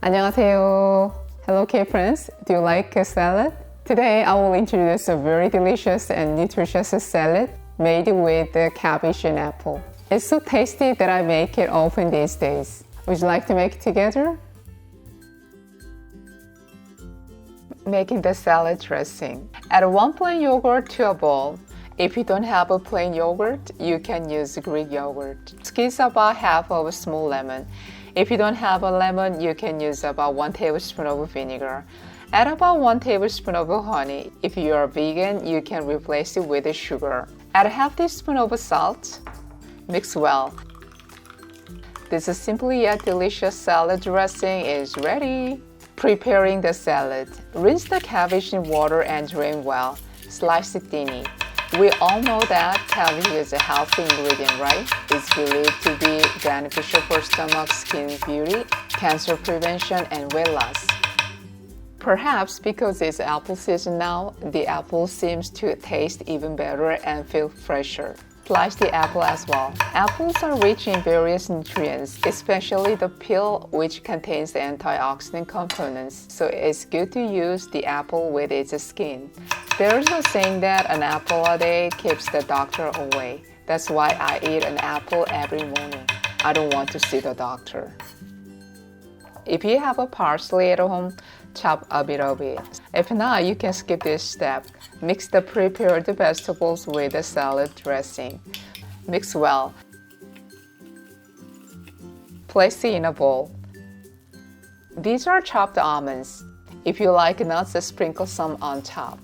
안녕하세요. Hello K-friends. Do you like a salad? Today I will introduce a very delicious and nutritious salad made with cabbage and apple. It's so tasty that I make it often these days. Would you like to make it together? Making the salad dressing. Add 1 plain yogurt to a bowl. If you don't have a plain yogurt, you can use Greek yogurt. Squeeze about half of a small lemon. If you don't have a lemon, you can use about 1 tablespoon of vinegar. Add about 1 tablespoon of honey. If you are vegan, you can replace it with sugar. Add a half teaspoon of salt. Mix well. This simple yet delicious salad dressing is ready. Preparing the salad. Rinse the cabbage in water and drain well. Slice it thinly. We all know that cabbage is a healthy ingredient, right? It's believed to be beneficial for stomach, skin beauty, cancer prevention, and weight loss. Perhaps because it's apple season now, the apple seems to taste even better and feel fresher. Slice the apple as well. Apples are rich in various nutrients, especially the peel, which contains the antioxidant components, so it's good to use the apple with its skin. There is a saying that an apple a day keeps the doctor away. That's why I eat an apple every morning. I don't want to see the doctor. If you have a parsley at home, chop a bit of it. If not, you can skip this step. Mix the prepared vegetables with the salad dressing. Mix well. Place it in a bowl. These are chopped almonds. If you like nuts, sprinkle some on top.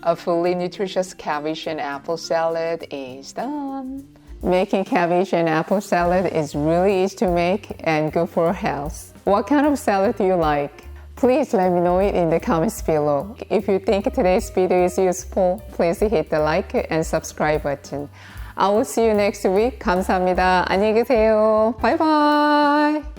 A fully nutritious cabbage and apple salad is done. Making cabbage and apple salad is really easy to make and good for health. What kind of salad do you like? Please let me know it in the comments below. If you think today's video is useful, please hit the like and subscribe button. I will see you next week. 감사합니다. 안녕히 계세요. Bye bye.